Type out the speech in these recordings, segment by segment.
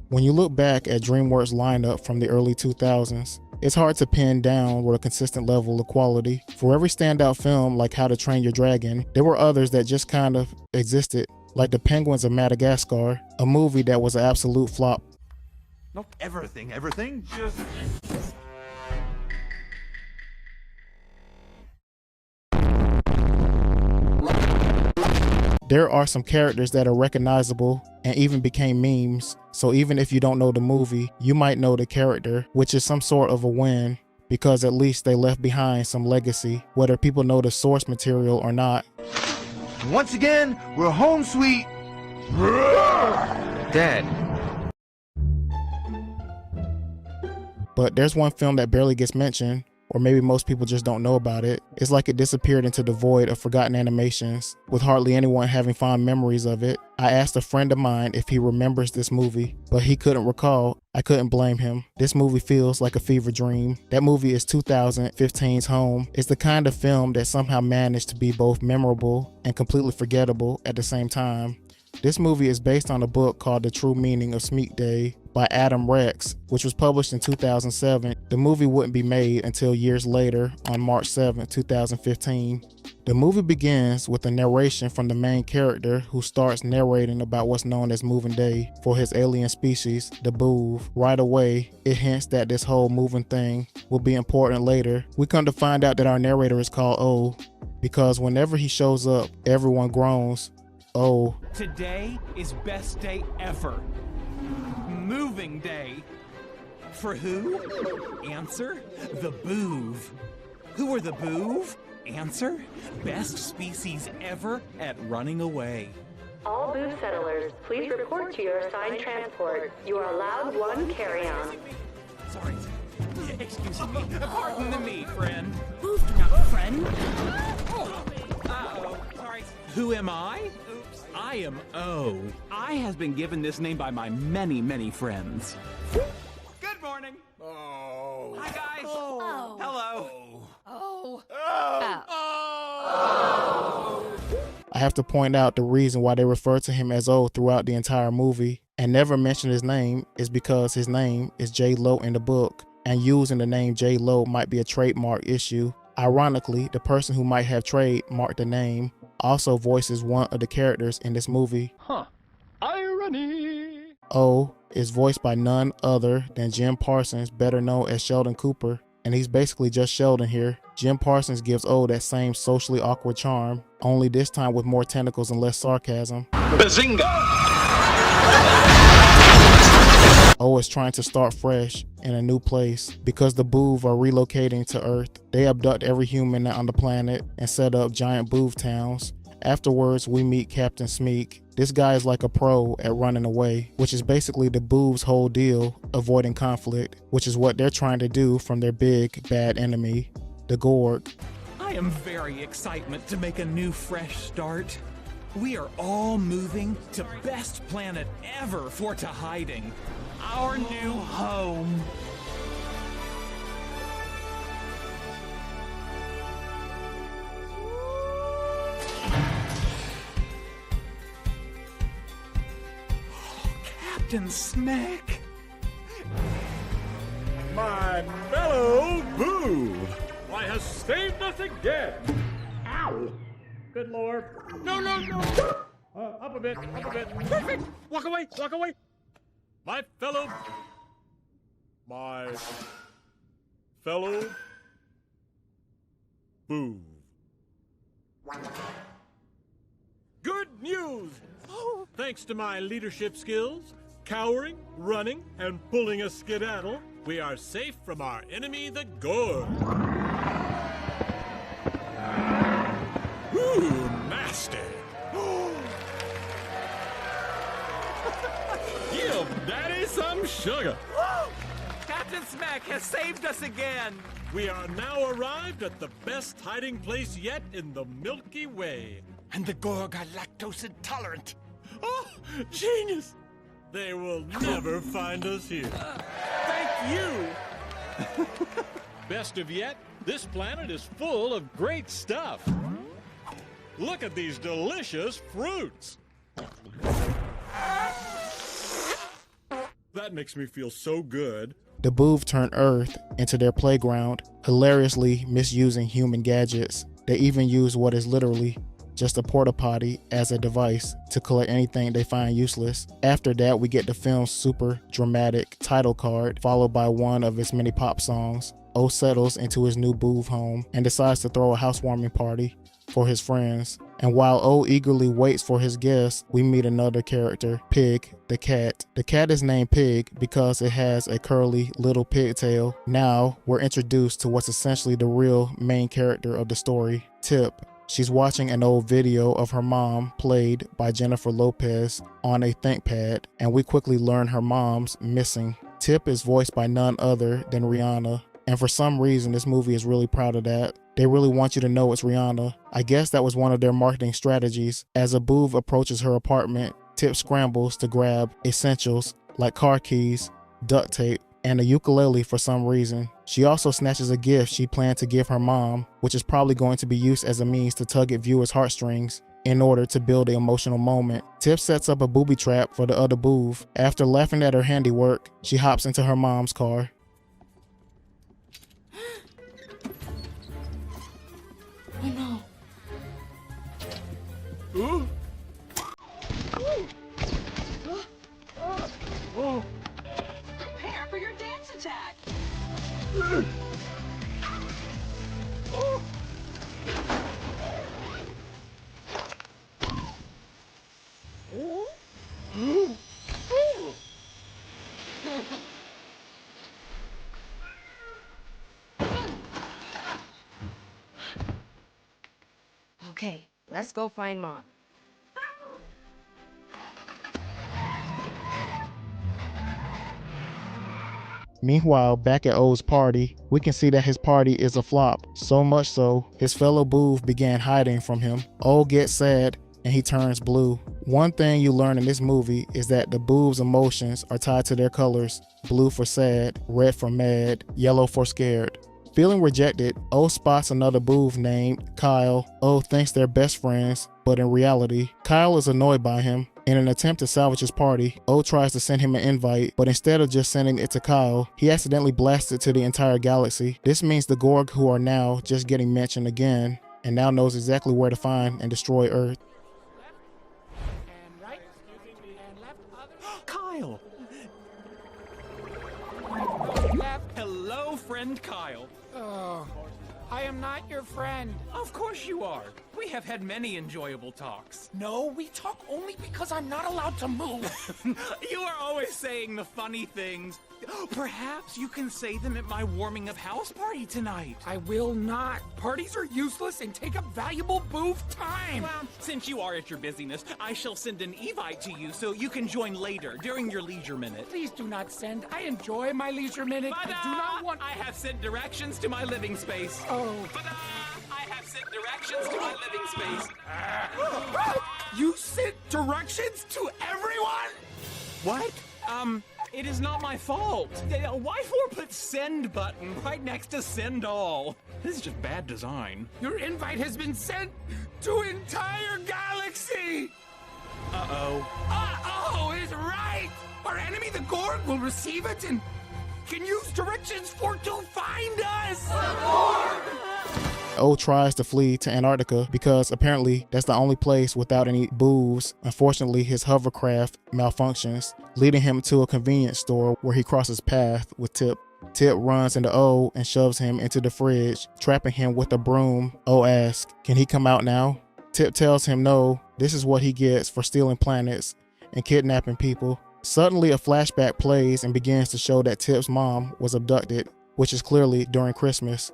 When you look back at DreamWorks lineup from the early 2000s, it's hard to pin down with a consistent level of quality. For every standout film like How to Train Your Dragon, there were others that just kind of existed, like The Penguins of Madagascar, a movie that was an absolute flop. Not everything, just... There are some characters that are recognizable and even became memes, so even if you don't know the movie, you might know the character, which is some sort of a win, because at least they left behind some legacy, whether people know the source material or not. Once again, we're home sweet... Dad. But there's one film that barely gets mentioned, or maybe most people just don't know about it. It's like it disappeared into the void of forgotten animations, with hardly anyone having fond memories of it. I asked a friend of mine if he remembers this movie, but he couldn't recall. I couldn't blame him. This movie feels like a fever dream. That movie is 2015's Home. It's the kind of film that somehow managed to be both memorable and completely forgettable at the same time. This movie is based on a book called The True Meaning of Smek Day by Adam Rex, which was published in 2007. The movie wouldn't be made until years later on March 7, 2015. The movie begins with a narration from the main character who starts narrating about what's known as moving day for his alien species, the Boov. Right away, it hints that this whole moving thing will be important later. We come to find out that our narrator is called O, because whenever he shows up, everyone groans, "Oh." Today is best day ever. Moving day. For who? Answer, the Boov. Who are the Boov? Answer, best species ever at running away. All Boov settlers, please report to your assigned transport. You are allowed one carry-on. Sorry. Excuse me. Pardon me, friend. Boov, not friend. Uh-oh. Sorry. Who am I? Oops. I am O. I has been given this name by my many, many friends. Good morning. Oh. Hi, guys. Oh. Hello. Oh. I have to point out the reason why they refer to him as O throughout the entire movie and never mention his name is because his name is J. Lo in the book, and using the name J. Lo might be a trademark issue. Ironically, the person who might have trademarked the name also voices one of the characters in this movie. Huh. Irony. O is voiced by none other than Jim Parsons, better known as Sheldon Cooper, and he's basically just Sheldon here. Jim Parsons gives O that same socially awkward charm, only this time with more tentacles and less sarcasm. Bazinga! O is trying to start fresh in a new place because the Boov are relocating to Earth. They abduct every human on the planet and set up giant Boov towns. Afterwards, we meet Captain Smek. This guy is like a pro at running away, which is basically the Boov's whole deal, avoiding conflict, which is what they're trying to do from their big, bad enemy, the Gorg. I am very excited to make a new fresh start. We are all moving to best planet ever for to hiding. Our new home. Captain Smek. My fellow Boov! I has saved us again! Ow! Good Lord. No! Up a bit. Perfect! Walk away! My fellow Boov. Good news! Thanks to my leadership skills, cowering, running, and pulling a skedaddle, we are safe from our enemy, the Gorg. Ooh, nasty. Give Daddy some sugar. Captain Smek has saved us again. We are now arrived at the best hiding place yet in the Milky Way. And the Gorg are lactose intolerant. Oh, genius! They will never find us here. Thank you. Best of yet, this planet is full of great stuff. Look at these delicious fruits. That makes me feel so good. The Boov turn Earth into their playground, hilariously misusing human gadgets. They even use what is literally just a porta potty as a device to collect anything they find useless. After that, we get the film's super dramatic title card, followed by one of its many pop songs. O settles into his new Boov home and decides to throw a housewarming party for his friends. And while O eagerly waits for his guests, we meet another character, Pig, the cat. The cat is named Pig because it has a curly little pigtail. Now we're introduced to what's essentially the real main character of the story, Tip. She's watching an old video of her mom, played by Jennifer Lopez, on a ThinkPad, and we quickly learn her mom's missing. Tip is voiced by none other than Rihanna, and for some reason this movie is really proud of that. They really want you to know it's Rihanna. I guess that was one of their marketing strategies. As a Boov approaches her apartment, Tip scrambles to grab essentials like car keys, duct tape, and a ukulele for some reason. She also snatches a gift she planned to give her mom, which is probably going to be used as a means to tug at viewers' heartstrings in order to build an emotional moment. Tip sets up a booby trap for the other Boov. After laughing at her handiwork, she hops into her mom's car. Oh no. Prepare for your dance attack. Okay, let's go find Mom. Meanwhile, back at O's party, we can see that his party is a flop. So much so, his fellow Boov began hiding from him. O gets sad and he turns blue. One thing you learn in this movie is that the Boov's emotions are tied to their colors: blue for sad, red for mad, yellow for scared. Feeling rejected, O spots another Boov named Kyle. O thinks they're best friends, but in reality, Kyle is annoyed by him. In an attempt to salvage his party, O tries to send him an invite, but instead of just sending it to Kyle, he accidentally blasts it to the entire galaxy. This means the Gorg, who are now just getting mentioned again, and now knows exactly where to find and destroy Earth. And right, and left, Kyle! Hello, friend Kyle. Oh, I am not your friend. Of course you are. We have had many enjoyable talks. No, we talk only because I'm not allowed to move. You are always saying the funny things. Perhaps you can say them at my warming of house party tonight. I will not. Parties are useless and take up valuable Boov time. Well, since you are at your busyness, I shall send an evite to you so you can join later during your leisure minute. Please do not send. I enjoy my leisure minute. I do not want... I have sent directions to my living space. Oh. I have sent directions to my living space. You sent directions to everyone? What? It is not my fault. Why for put send button right next to send all? This is just bad design. Your invite has been sent to entire galaxy. Uh-oh. Uh-oh is right. Our enemy, the Gorg, will receive it and can use directions to find us. The Gorg! O tries to flee to Antarctica because apparently that's the only place without any Boovs. Unfortunately, his hovercraft malfunctions, leading him to a convenience store where he crosses paths with Tip. Tip runs into O and shoves him into the fridge, trapping him with a broom. O asks, can he come out now? Tip tells him no, this is what he gets for stealing planets and kidnapping people. Suddenly a flashback plays and begins to show that Tip's mom was abducted, which is clearly during Christmas.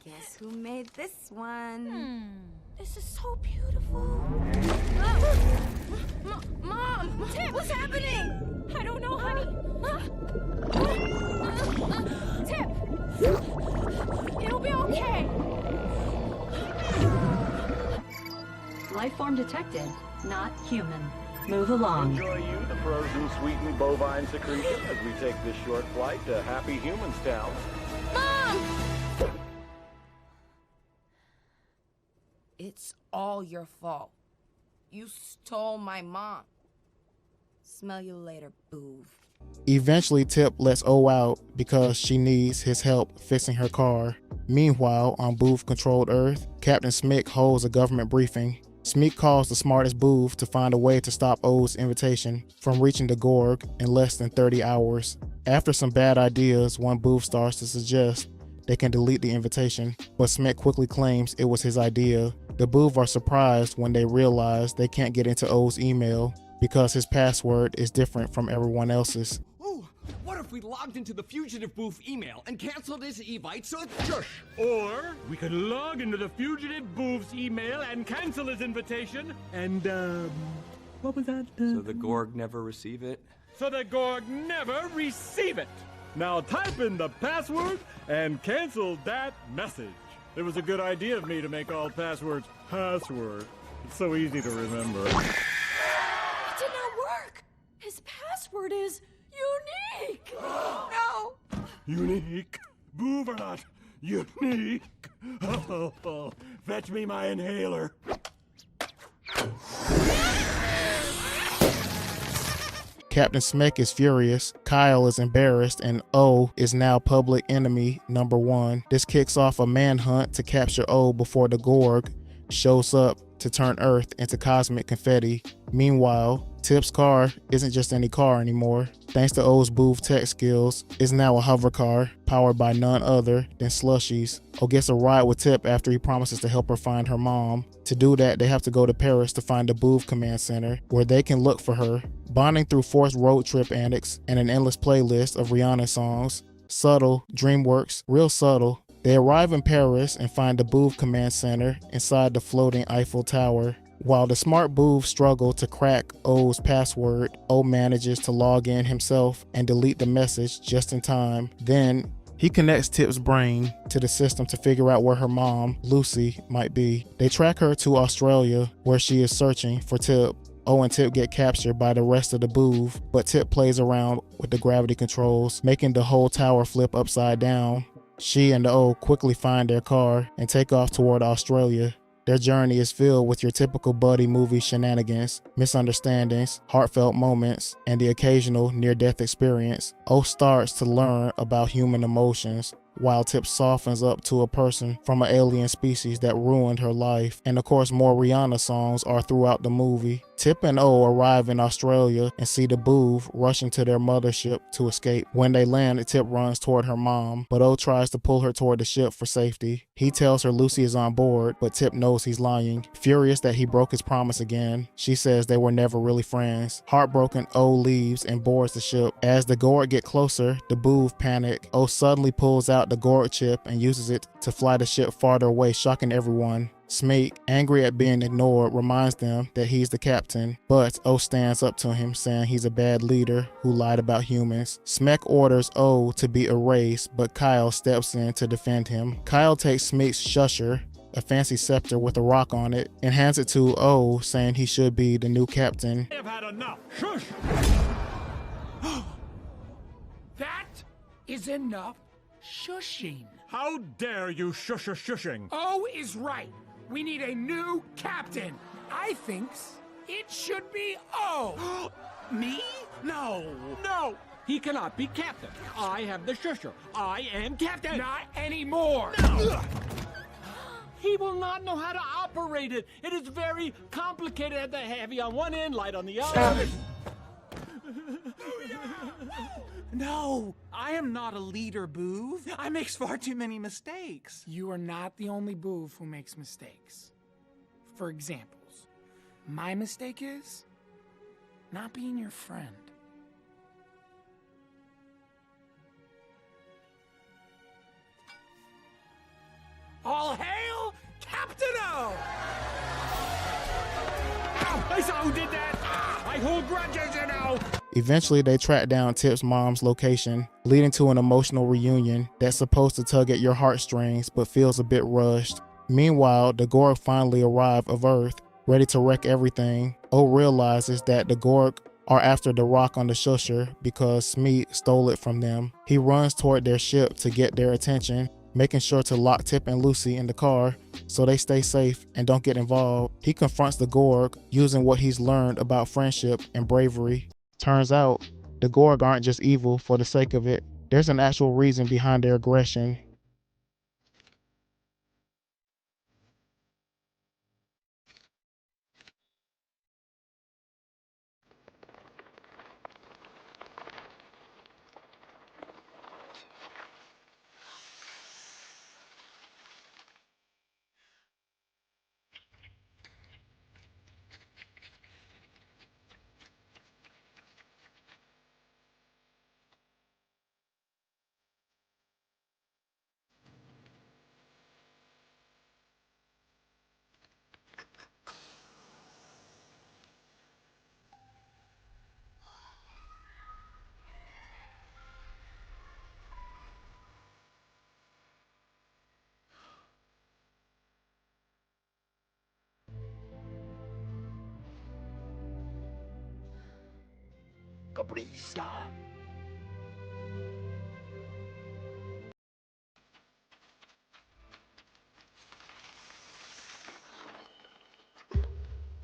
Guess who made this one? This is so beautiful. Mom! Tip, what's happening? I don't know, honey. Tip! It'll be okay. Life form detected, not human. Move along. Enjoy you the frozen sweetened bovine secretion as we take this short flight to Happy Humans Town. Mom! It's all your fault. You stole my mom. Smell you later, Boov. Eventually, Tip lets O out because she needs his help fixing her car. Meanwhile, on Boov-controlled Earth, Captain Smek holds a government briefing. Smek calls the smartest Boov to find a way to stop O's invitation from reaching the Gorg in less than 30 hours. After some bad ideas, one Boov starts to suggest they can delete the invitation, but Smek quickly claims it was his idea. The Boov are surprised when they realize they can't get into O's email because his password is different from everyone else's. Ooh, what if we logged into the fugitive Boov email and canceled his evite so it's shush? Or we could log into the fugitive Boov's email and cancel his invitation and, what was that? So the Gorg never receive it? So the Gorg never receive it. Now type in the password and cancel that message. It was a good idea of me to make all passwords password. It's so easy to remember. It did not work. His password is unique. No. Unique? Boov or not? Unique? Oh, fetch me my inhaler. Captain Smek is furious, Kyle is embarrassed, and O is now public enemy number 1. This kicks off a manhunt to capture O before the Gorg shows up to turn Earth into cosmic confetti. Meanwhile, Tip's car isn't just any car anymore. Thanks to O's Boov tech skills, it's now a hover car powered by none other than slushies. O gets a ride with Tip after he promises to help her find her mom. To do that, they have to go to Paris to find the Boov command center where they can look for her. Bonding through forced road trip antics and an endless playlist of Rihanna songs. Subtle, DreamWorks, real subtle. They arrive in Paris and find the Boov command center inside the floating Eiffel Tower. While the smart Boov struggle to crack O's password, O manages to log in himself and delete the message just in time. Then, he connects Tip's brain to the system to figure out where her mom, Lucy, might be. They track her to Australia, where she is searching for Tip. O and Tip get captured by the rest of the Boov, but Tip plays around with the gravity controls, making the whole tower flip upside down. She and O quickly find their car and take off toward Australia. Their journey is filled with your typical buddy movie shenanigans, misunderstandings, heartfelt moments, and the occasional near-death experience. O starts to learn about human emotions, while Tip softens up to a person from an alien species that ruined her life. And of course, more Rihanna songs are throughout the movie. Tip and O arrive in Australia and see the Boov rushing to their mothership to escape. When they land, Tip runs toward her mom, but O tries to pull her toward the ship for safety. He tells her Lucy is on board, but Tip knows he's lying. Furious that he broke his promise again, she says they were never really friends. Heartbroken, O leaves and boards the ship. As the Gorg get closer, the Boov panic. O suddenly pulls out the Gorg chip and uses it to fly the ship farther away, shocking everyone. Smek, angry at being ignored, reminds them that he's the captain, but O stands up to him, saying he's a bad leader who lied about humans. Smek orders O to be erased, but Kyle steps in to defend him. Kyle takes Smek's shusher, a fancy scepter with a rock on it, and hands it to O, saying he should be the new captain. I have had enough. Shush! That is enough shushing. How dare you shushing? O is right. We need a new captain. I think it should be O. Me? No. No! He cannot be captain. I have the shusher. I am captain. Not anymore. No. He will not know how to operate it. It is very complicated. Have the heavy on one end, light on the other. No, I am not a leader, Boov. I make far too many mistakes. You are not the only Boov who makes mistakes. For examples, my mistake is not being your friend. All hail Captain O! Ow! I saw who did that! I hold grudges, you know! Eventually, they track down Tip's mom's location, leading to an emotional reunion that's supposed to tug at your heartstrings but feels a bit rushed. Meanwhile, the Gorg finally arrive of Earth, ready to wreck everything. O realizes that the Gorg are after the rock on the shusher because Smek stole it from them. He runs toward their ship to get their attention, making sure to lock Tip and Lucy in the car so they stay safe and don't get involved. He confronts the Gorg using what he's learned about friendship and bravery. Turns out, the Gorg aren't just evil for the sake of it. There's an actual reason behind their aggression. Caprisa.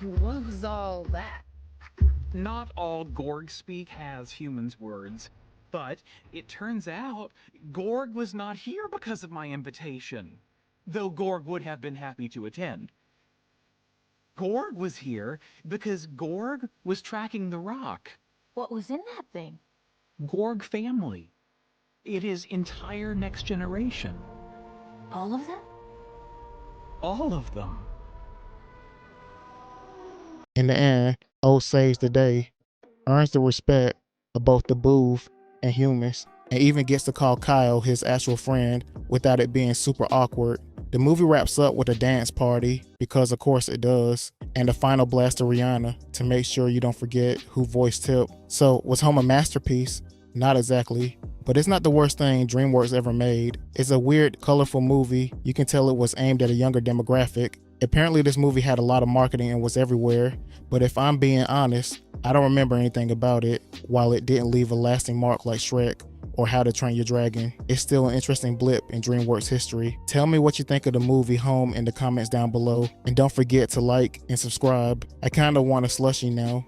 What was all that? Not all Gorg speak has humans' words, but it turns out Gorg was not here because of my invitation, though Gorg would have been happy to attend. Gorg was here because Gorg was tracking the rock. What was in that thing? Gorg family. It is entire next generation. All of them? All of them. In the end, O saves the day, earns the respect of both the Boov and humans, and even gets to call Kyle his actual friend without it being super awkward. The movie wraps up with a dance party, because of course it does, and a final blast of Rihanna to make sure you don't forget who voiced Tip. So was Home a masterpiece? Not exactly, but it's not the worst thing DreamWorks ever made. It's a weird, colorful movie. You can tell it was aimed at a younger demographic. Apparently this movie had a lot of marketing and was everywhere, but if I'm being honest, I don't remember anything about it. While it didn't leave a lasting mark like Shrek or How to Train Your Dragon, it's still an interesting blip in DreamWorks history. Tell me what you think of the movie Home in the comments down below, and don't forget to like and subscribe. I kinda want a slushie now.